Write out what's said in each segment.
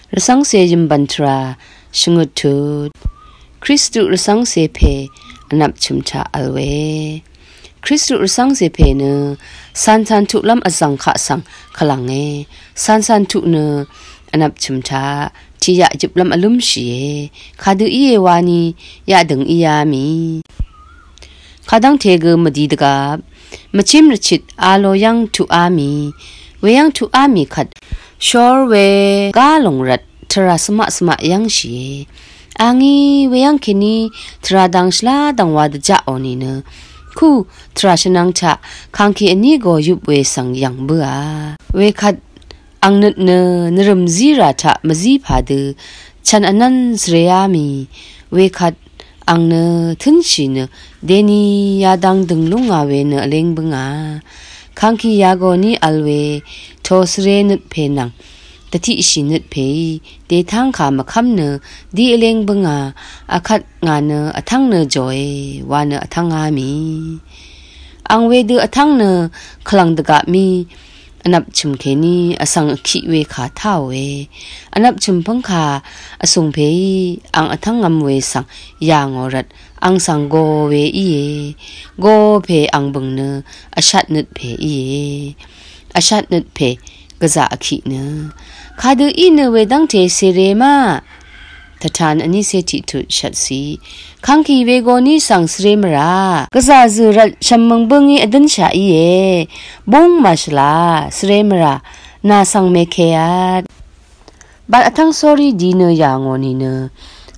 Rasang se jimbantra shingutut Kristu rasang se pe anap chimcha alwe Kristu rasang se pe ne san tu lam asang kha sang khalange san tu ne anap chimcha tiya jiblam alum shi khadu iye wani ya deng iyami khadang thege madidga machim richit alo yang tu ami we yang tu ami khat shor we ga longrat thara sma yang shi angi we yang kini thra dang shla dang wa ja oni ne khu thra shanang cha khangki ani go yup we sang yang bua we khat angnut ne nirum zira tha mazi phadu chan anan sreyami we khat angna thunshi ne deni yadang denglunga we ne lengbunga khangki yagoni alwe thosre nut phenang tati shinut phe de thang kha makham ne di lengbunga akhat nga ne athang ne joy wa ne athang ami angwe de athang ne khlang daga mi anap chimkheni asang khi we kha thawe anap chimpang kha asung phe ang athang ngam we sang yangorat ang sang go we iye go phe ang bung ne ashat nut phe iye ashat nut phe gaza akhi ne khadu I ne we dang the serema Tatan ani seti tu shatsi khangki we go ni sang sremra gaza zurat shammang bungi adan sha iye bong masla sremra na sang mekheat ba athang sorry dino yangoni ne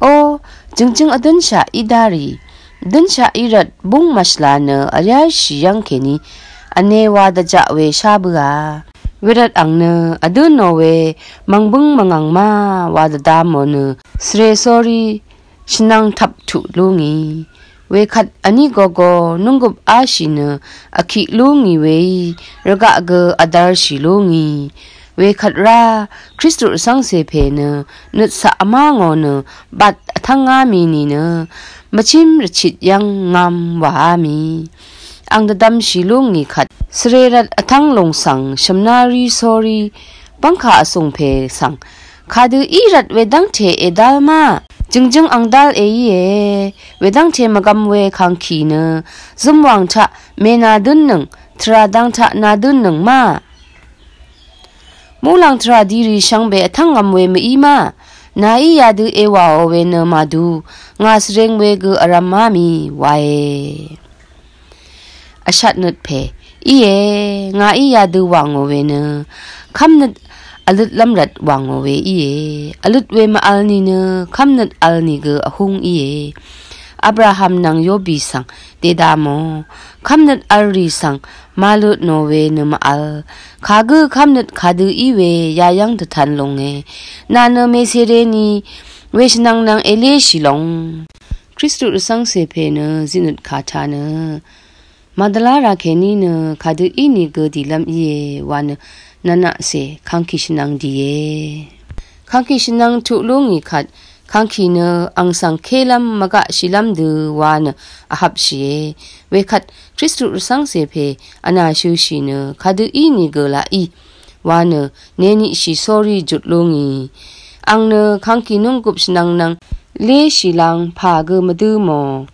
o jingjing adan sha idari dan sha irat bong masla ne arya shiyang keni anewa da jawe shabga Wirat angna adu nowe mangbung mangangma wada damon sre sorry shinang tap tu lungi we khat ani gogo nungup ashina akhi lungi we raga ga adar shi lungi we khat ra Kristu sang se phe na nut sa amango na bat athanga mi ni na machim richit yang ngam wa mi ang dadam shilungi khat srerat athang longsang shamnari sorry pangkha asung phe sang khadu irat wedang the edalma jingjing angdal ye wedang the magam we khangki na zumwang tha mena dun nang thra dang tha na dun nang ma mulang thra diri shangbe athang ngam we mi ma nai yadu ewa we na madu ngasreng we gu aramami wae ashat nut phe iye nga iya du wango we na khamnat alut lamrat wango we iye alut we ma alni na khamnat alni ge ahung iye Abraham nang yobi sang dedamo khamnat alri sang malut no we na ma al khagu khamnat khadu iwe yayang than longe nana me sereni we shnang nang ele shilong Kristu sang se phe na zinut kha na Madala rakeni ne khadu ini go dilam ye wan nana se khangki shinang diye khangki shinang thu lungi khat khangki ne angsang khelam maga shilam du wan ahab shi we khat Kristu sang se phe ana shu shi ne khadu ini go la I wan neni shi sorry jut lungi ang ne khangki nung gup shinang nang le shilang pha go madu mo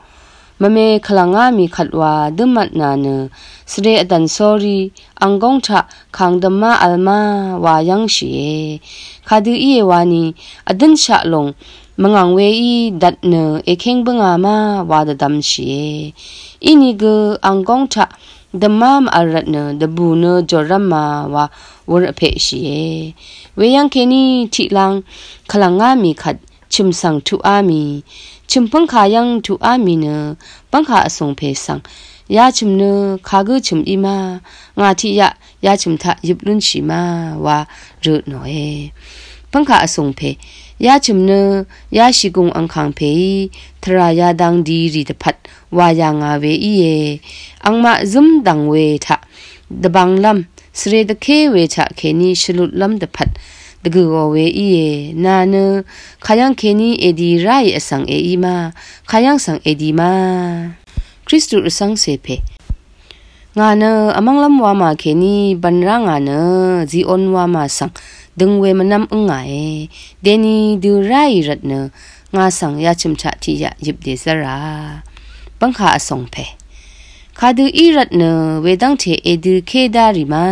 Mame khalanga mi khatwa dumat na ne sre adan sorry angong tha khangdama alma wa yang shi khadu iye wani adan sha long mangang we I dat ne ekheng bunga ma wa da dam shi ini ge angong tha damam arat ne dabu ne jorama wa wor aphe shi we yang keni thilang khalanga mi khat chimsang tu ami chimpang khayang tu ami ne pangkha asong phe sang ya chimne khagu chim ima nga thi ya chimtha yiplun shi ma wa ru no e pangkha asong phe ya chimne ya shigung angkhang phe thra ya dang di ri de phat wa ya nga we iye angma zum dang we tha de banglam sre de khe we cha kheni shilut lam de phat Degu we iye nana khayang keni edi rai asang e ima khayang sang edi ma Kristu sang se phe nga na amanglam wa ma keni banra nga na ji on wa ma sang ดึงเวมันนำอึงไงเดนีดูไรรัดเนงาสังยาชิมชะที่ยายิบเดซราบังคาส่งเพคาดูอีรัดเนเวดังเทเอดูเคดาริมา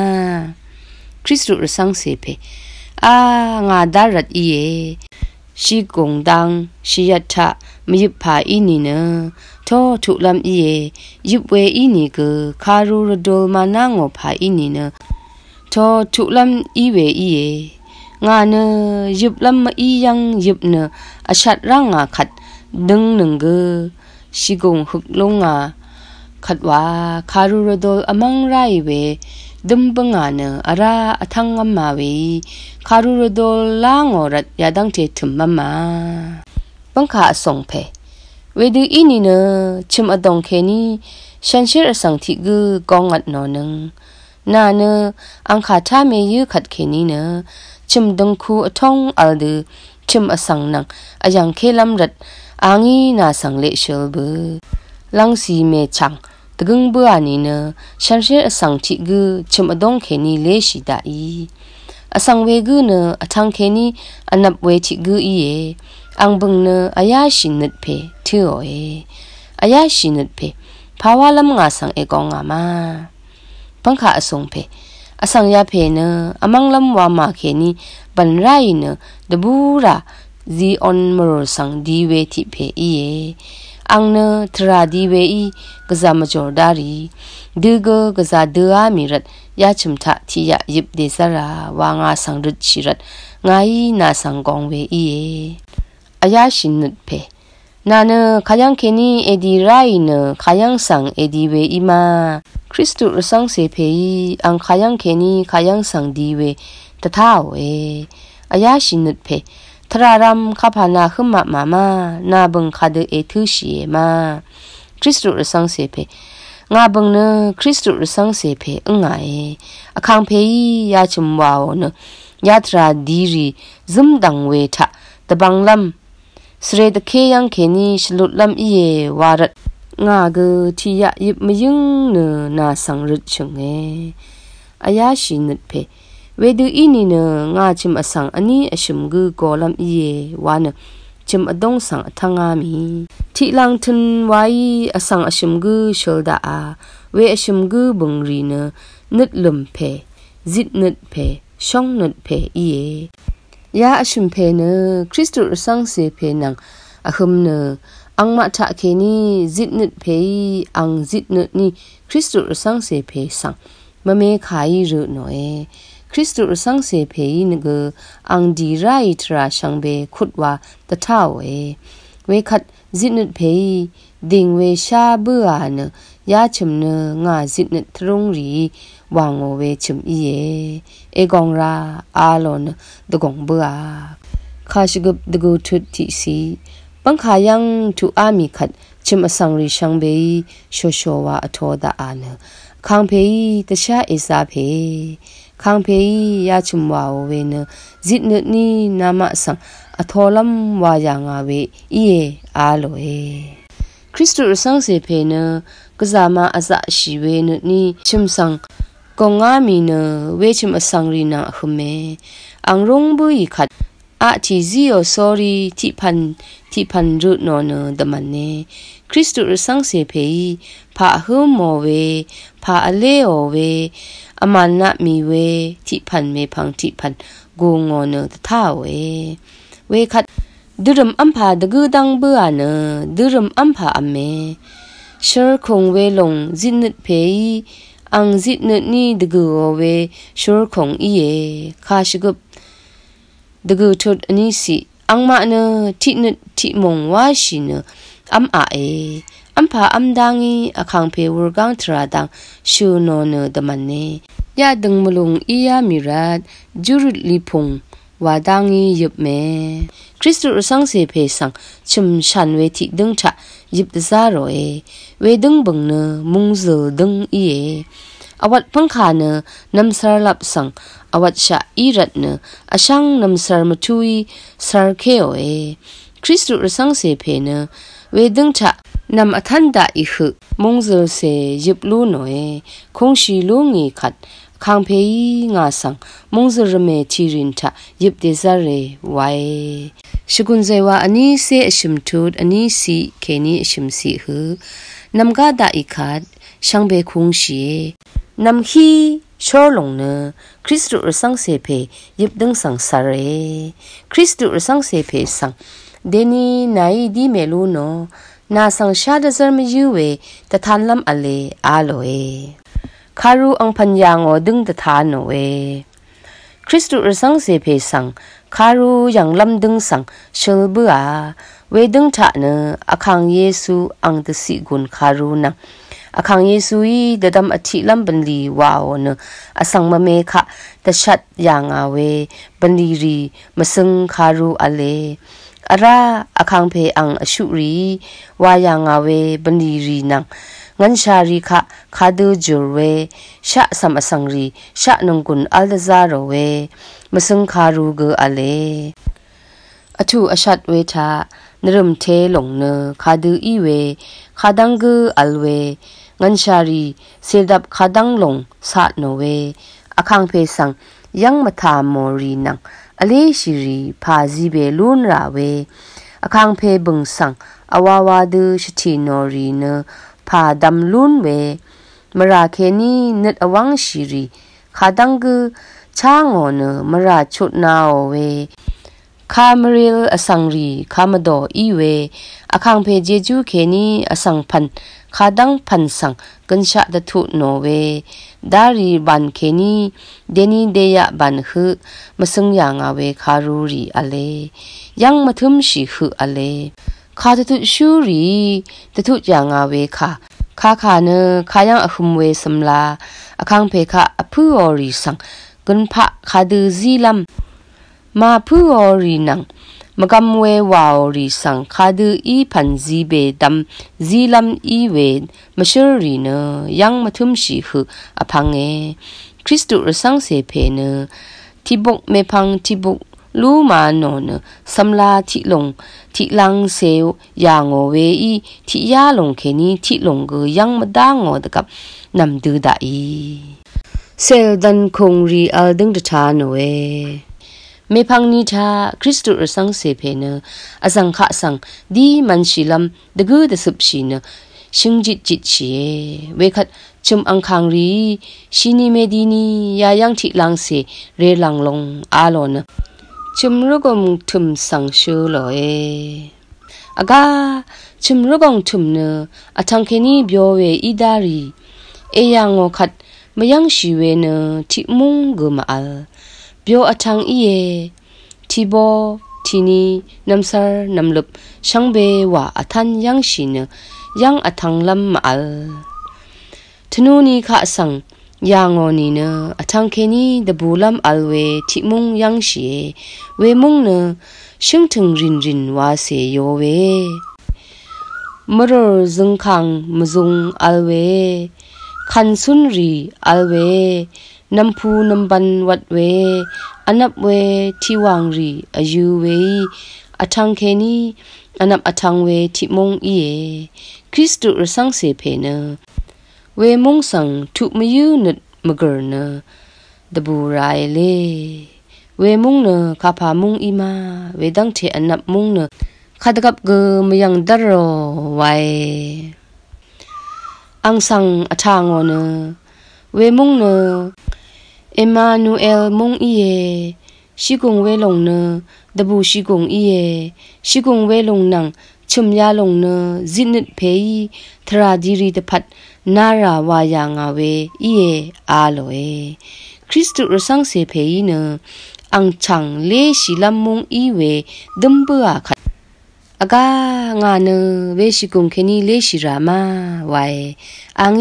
คริสตุรสังเสเพงาดารัดอีเอชีกงดังชียัตถะมยิบผาอีนี่เนท้อทุลำอีเอยิบเวอีนี่กคารูรดอลมานางอผาอีนี่เนท้อทุลำอีเวอีเองาเนยิบลำมาอียังยิบเนอชัดร่างาขัดดึงหนึ่งกชีกงหุกลงาขัดว่าคารูรดอลอมังไรเวดึมบังาเนอาราอทังอัมมาเวคารูรดอลลางอรัดยาดังเทถึมมาบังคาส่งเพเวดูอีนี่เนชิมอดงเคนีฉันเชื่อสังทิกกองอัดนอนึงนาเนอังคาท่าเมยืขัดเคนีเนชิมดงคูอทองอัลดูชิมอสังนังอายังเคลัมรัดอางีนาสังเลเชลเบลังสีเมชังตะกึงบัวนี่เนฉันเชื่อสังทิกชิมอดงเคนีเลชิดาอีอสังเวกเนอทังเคนีอนับเวทิกอีเออังบึงเนอายาชินนึดเพทิโอเออายาชินนึดเพภาวะลำงาสังเอกองามาปังคาอสงเพอสังยาเพเนอมังลำวามาเคนีบันไรเนดบูราซีออนมโรสังดีเวทิเพอีเออังเนทราดีเวอีกซามจอดารีดืกกซาเดอามิรัดยาชิมทะที่ยายิบเดซาราวางาสังรุดชิรัดไงนาสังกองเวอีเออายาชินนุดเพนาเนขยังเคนีเอดีไรเนขยังสังเอดีเวอีมาคริสตุรสังเสเพอีอังขยังเคนีขยังสังดีเวตะท้าวเออายาชินนุดเพทรารามข้าพานาขึ้นมานาบังคาเดเอทุชีมาคริสตุรสังเสเพงาบังเนคริสตุรสังเสเพไงอคังเพอียาชิมวาวเนยาตราดีรีซึมดังเวทะตะบังลำสเรดเคยังเคนีชลุดลำอีเอวารัดงาเกที่ยายิบมายึงเนนาสังรุดชงเออายาชินุดเพเวดูอีนี่เนงาชิมอสังอันนี้อชิมกือกอลำอีเอวานชิมอดงสังทังอามีที่ลังทุนไว้อสังอชิมกือชลดาเวอชิมกือบังรีเนนึดลมเพจิตนึดเพช่องนึดเพอีเอยาอชิมเพเนคริสตุสังเสเพนังอะฮึมเนอังมาทะเคนีจิตนึดเพอังจิตนึดนี่คริสตุสังเสเพสังมะเมขายรุหน่อยคริสตุสังเสเพยนกอังดีไรทราชังเบขุดว่าตะเท่าเวขัดจิตนึดเพดิงเวชาเบื่อเนยาชิมเนงาจิตนึดทรงรีวางโอเวชิมอีเอกองราอาลอนดกงเบื่อข้าชกบดกูทุดที่สีบังขายังทุอามีขัดชิมอสังริชังเบยโชโชวาอโทดาอาเนคังเพยตชาเอซาเพคังเพยยาชิมวาโอเวเนจิตนึดนี่นามะสังอโทลัมวายางาเวอีอาโลคริสตุสังเสเพเนกซามาอาซาชีเวเนนี่ชิมสังกงามีเนเวชิมอสังรีนาหุเมอังรงบุยขัดอาทิซิโอสอรีที่พันรุนอนดมันเนคริสตุสังเสเพยพาหุมโมเวพาอเลโอเวอมันนะมีเวที่พันเมพังที่พันกูงอนตะท่าเวขัดดุรมอัมพาดกูดังเบื่อเนดุรมอัมพาอเมเชอร์คงเวลงจินนึดเพยอังจิตนึดนี่ดกูเวเชอร์คงอีข้าชกบดกูทุดอันนี้สิอังมาเนที่นึดที่มงว่าชิเนอัมอัมพาอัมดังอีอคังเพวร์กังทราดังชูโนเนดมันเนยาดึงมลุงอียามิรัดจุรุลิพงวาดังอียุบเมคริสตุสังเสเพสังชิมชันเวทิดึงชะยิบดซาโรเวดึงบังเนมุงเซลดึงอีอวัดพังคาเนนำสารลับสังอวัดชะอีรัดเนอช่างนำสารมาทุยสารเคโอคริสตุสังเสเพเนเวดึงชะนำอทันดาอิขมุงเซลเซยิบลูโนคงชีลูงีขัด คังเพยงาสังมงซรเมทีรินทะยิบเดซาเรไว้ชกุนใจว่าอันนี้เสอชิมทูดอันนี้สีเคนี้ชิมสีหือนำกาดาอีขาดช่างเบคุงชีนำฮีชอลงเนคริสตุรสังเสเพยิบดึงสังสาเรคริสตุรสังเสเพสังเดนีไนดีเมลูโนนาสังชาดซร์มยูเวตะทานลำอเลอาโลเอคารูอังพันยางอดึงตะทานโนเอคริสตุรสังเสเพสังคารูยังลำดึงสังเชลบัวเวดึงทะเนอคังเยซูอังตสิกุนคารูนังอคังเยซูอีเดดัมอธิลำบันลีวาวเนอสังมะเมคะตะชัดยางอาเวบันลีรีมะซึงคารูอเลอาราอคังเพอังอชุรีวายางอาเวบันลีรีนังงันชารีคะคาดูจูเวชะสัมอสังรีชะนงกุนอัลดาซาโรเวมะซึงคารูเกอเลอทุอชัดเวทานรมเทหลงเนคาดูอีเวคาดังเกอลเวงันชารีเซดับคาดังหลงสะโนเวอคังเพสังยังมะทามอรีนังอเลชิรีพาซีเบลุนราเวอคังเพบึงสังอวาวาดูชตินอรีเนพาดัมลุนเวมราเคนีนึดอวังชิรีคาดังเกช้างอเนมราชุดนาโอเวคามริลอสังรีคามดออีเวอคังเพเจจูเคนีอสังพันคาดังพันสังกันชะดะทุโนเวดารีบันเคนีเดนีเดยะบันฮึมะซึงยางอาเวคารูรีอเลยังมะทึมชิฮึอเลคาตะทุชูรีตะทุยางอาเวคาเนคายังอคุมเวสมลาอคังเพคะอพุออรีสังกันพะคาดูซีลัมมาพุออรีนังมกำเววาวรีสังคาดูอีพันซีเบดัมซีลัมอีเวมชรีเนยังมาทุมชีหืออพังเอคริสตุรสังเสเพเนที่บุกเมพังที่บุกลูมาโนเนสัมลาที่ลงที่ลังเซลยางอเวอีที่ยาลงเคนี้ที่ลงเกยังมาด่างอดกับนำดูได้เซลดันคงรีอัลดึงตะทานเวเมพังนิทาคริสตุรสังเสเพเนอสังขะสังดีมันชิลัมดะกูดะสุบชีเนชิงจิตจิตชีเวคัดจุมอังคังรีชินีเมดีนียายังทิลังเสเรลังลงอาโลเนจุมรุกงทุมสังชูโลเออากาจุมรุกงทุมเนอทังเคนีเบียวเวอีดารีเอยังอคัดมยังชีเวเนทิมุงกมาอัลเบียวอทังอีเอทีโบทีนีน้ำซาร์น้ำลุบช่างเบว่าอทันยังชินยังอทังลำมาอัลทนูนีข้าสังยางอนีเนอทังเคนีดบูลำอัลเวทิมุงยังชีเวมุงเนชิงถึงรินว่าเสยโยเวมรซึงคังมซุงอัลเวคันซุนรีอัลเวน้ำพูน้ำบันวัดเวอันับเวที่วางรีอายุเวอทังเคนีอันับอทังเวที่มงอีเอคริสตุรสังเสเพเนเวมงสังทุกมยูนึดมกรเนดบูไรเลเวมงเนคาพามงอีมาเวดังเทอันับมงเนคาดกับเกมยังดารอไวอังสังอทางอเนเวมงเนเอมานูเอลมงอีเอชิกงเวลงเนดบูชิกงอีเอชิกงเวลงนังชุมยาลงเนจินิดเพยทราดีรีตพัดนาราวายางาเวอีเออาโลเอคริสตุรสังเสเพยเนอังชังเลชิลัมมงอีเวดัมเบอคัดอากางาเนเวชิกงเคนีเลชิรามาไวอัง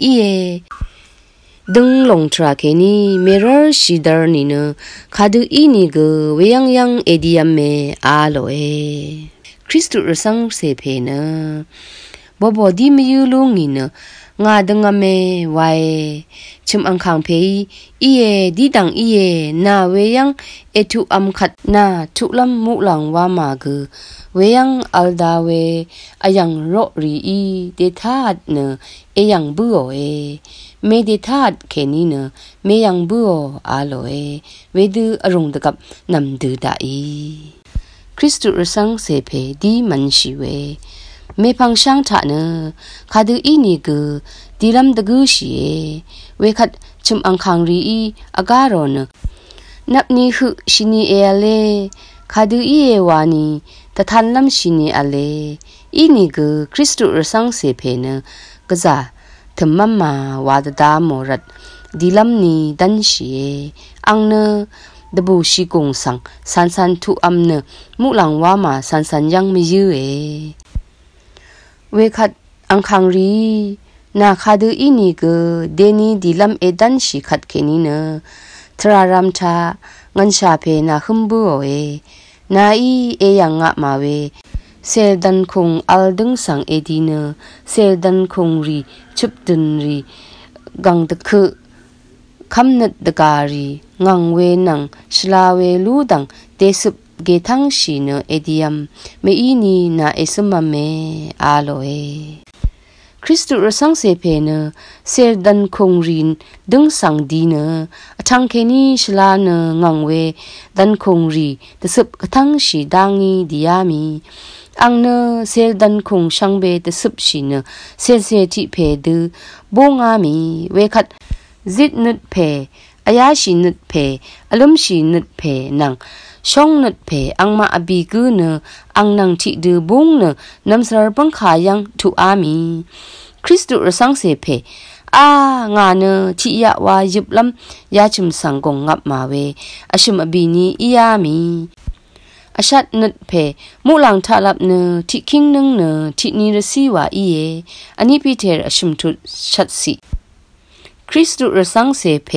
อีเอดึงลงทราเคนีเมรอร์ชิดาร์นีเนคาดูอีนีเกเวยังเอดียมเมอาโลเอคริสตุรสังเสเพเนบดีมยูลุงนีเนงาดังเมไวชุมอังคังเพยอีเอดีดังอีเอนาเวยังเอทุอัมขัดนาทุลัมมุลังวามาเกเวยังอัลดาเวอายังโรรีอีเดทาดเนเอยังบุโอเอ เมดิทัดเคนีเนเมยังบัวอาโลเอเวดูอารมณ์ตกับนำดูได้คริสตุรสังเสเพดีมันชีเวเมพังช่างทะเนคาดูอีนี่กูดีลำตะกูชีเวคัดชุมอังคังรีอากาโรนนับนี้คือชินีเอเลคาดูอีเอวานีแต่ทันลำชินีอเลอีนี่กูคริสตุรสังเสเพเนกษาถึงมัมมาวาดดามอรัดดีลำนี้ดันชีอังเนดบูชีกงสังสันทุอัมเนมุหลังว่ามาสันยังไม่ยื้อเวคัดอังคังรีนาคาดูอีนี่ก็เดนีดีลำเอดันชีขัดเคนีเนทรารามชางันชาเพนาขมบัวนาอีเอยังงะมาเวเซลดันคงอัลดึงสังเอดีเนเซลดันคงรีชุบดุนรีกังตะคือคำนัดดการีงังเวนังชลาเวลูดังเตสุบเกทังชีเนเอดียมเมอีนีนาเอสมาเมอาโลคริสตุรสังเสเพเนเซลดันคงรีนดึงสังดีเนทังเคนีชลาเนงังเวดันคงรีเตสุบกทังชีดังอีดียามีอังเนเซลดันคงช่างเบเตสุบชีเนเซติเพดูบงอามีเวคัดจิตนุดเพอายาชินุดเพอารมณ์ชินุดเพนังช่องนุดเพอังมาอบีกูเนอังนังที่ดูบงเนนำสารบังขายังทุอามีคริสตุรสังเสเพงาเนที่ยะวายุบลำยาชุมสังกงงับมาเวอชุมอบีนีอียามีอาชัดนุดเพมุหลังทาลับเนที่คิงนึงเนที่นิรสีวาอีอันนี้พิเทอชุมทุชัดสิคริสตุรสังเสเพ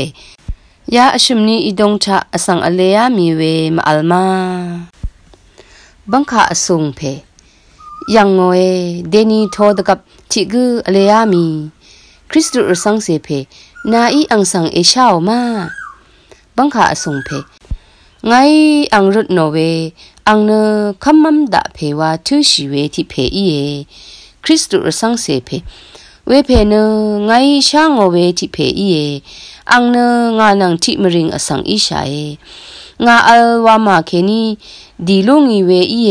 ยาอชุมนีอีดงชะอสังอเลยามีเวมาอัลมาบังคาอสุงเพยังงอยเดนีโทดกับทิกูอเลยามีคริสตุรสังเสเพนาอีอังสังเอชาวมาบังคาอสุงเพไงอังรุดโนเวอังเนคัมมัมดาเพวาทุชีเวที่เพอีคริสตุรสังเสเพเวเพเนไงช่างโอเวที่เพอีอังเนงานังที่มริงอสังอิชายงาอัลวามาเคนีดีลุงอีเวอี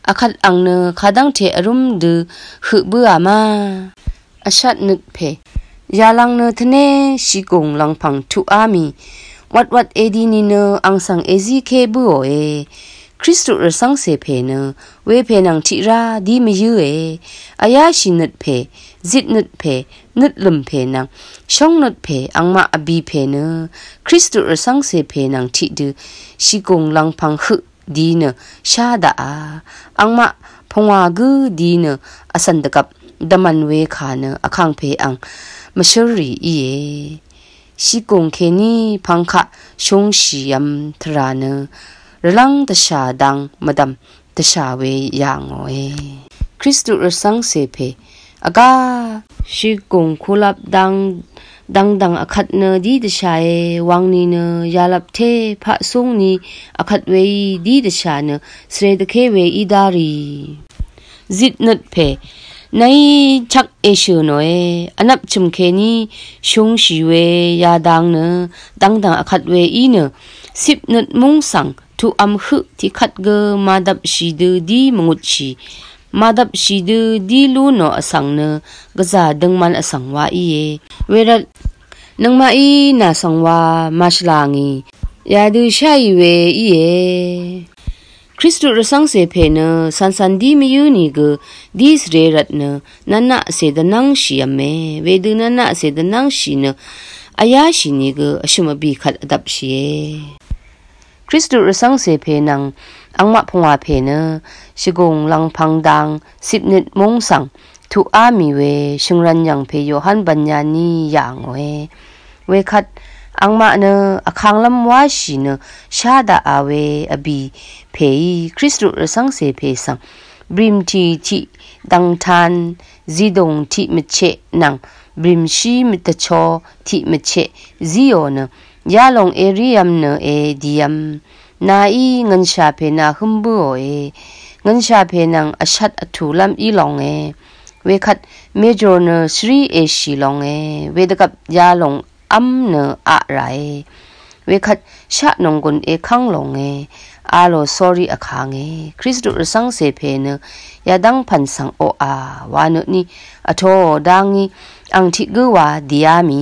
อคัดอังเนคาดังเทอรุมดูฮึบัวมาอชัดนึกเพยาลังเนทเนชิกงลังพังทุอามีวัดเอดีนีเนอังสังเอซีเคบัวคริสตุรสังเสเพเนเวเพนังทิราดีมยูอายาชินุดเพจิตนุดเพนุดลมเพนังช่องนุดเพอังมาอบีเพเนคริสตุรสังเสเพนังทิดูชิกงลังพังฮึดีเนชาดาอังมาพงวากูดีเนอสันตกับดมันเวขาเนอคังเพอังมชรีชิกงเคนีพังคะชงชียมทราเนรลังตชาดังมาดำตชาเวยังโอคริสตุรสังเสเพอากาชิกงคุลับดังอคัดเนดีตชาวังนีเนยาลับเทพะซุงนีอคัดเวดีตชาเนสเรดเคเวอีดารีจิตนุดเพในชักเอชูโนอันนับชุมเคนีชงชีเวยาดังเนดังอคัดเวอีเนสิบนุดมุงสังทุอัมฮึที่ขัดเกมาดับชีดูดีมงุชีมาดับชีดูดีลูโนอสังเนกษาดังมันอสังวาอีเวรนังมาอีนาสังวามาชลางียาดูชัยเวอีคริสตุรสังเสเพเนสันดีมียูนีกดีสเรรัตเนนันนาเสดนังชียเมเวดูนันนาเสดนังชีเนอายาชีนีกอชุมบีขัดดับชีคริสตุรสังเสเพนังอังมะพงวาเพเนชิกงลังพังดัง10 นิดมงสังทุอามีเวชิงรันยังเพโยฮันบัญญานีอย่างเวคัดอังมาเนอคังลำวาชีเนชาดาอาเวอบีเพยคริสตุรสังเสเพสังบริมทีดังทานจีดงที่มเชนังบริมชีมิตะชอที่มเชจีโอเนยาลงเอริยัมเนเอดียัมนาอีเงินชาเพนาหุมบัวเงินชาเพนังอชัดอถูลัมอีลองเว เวคัดเมจอร์เนสรีเอชีลงเวดกับยาลงอัมเนอะไรเวคัดชะนงกุนคังลงอาโล sorry อคางคริสตุสังเสเพเนยาดังพันสังโออาวานนี่อโทดังอังทิกวาดิยามี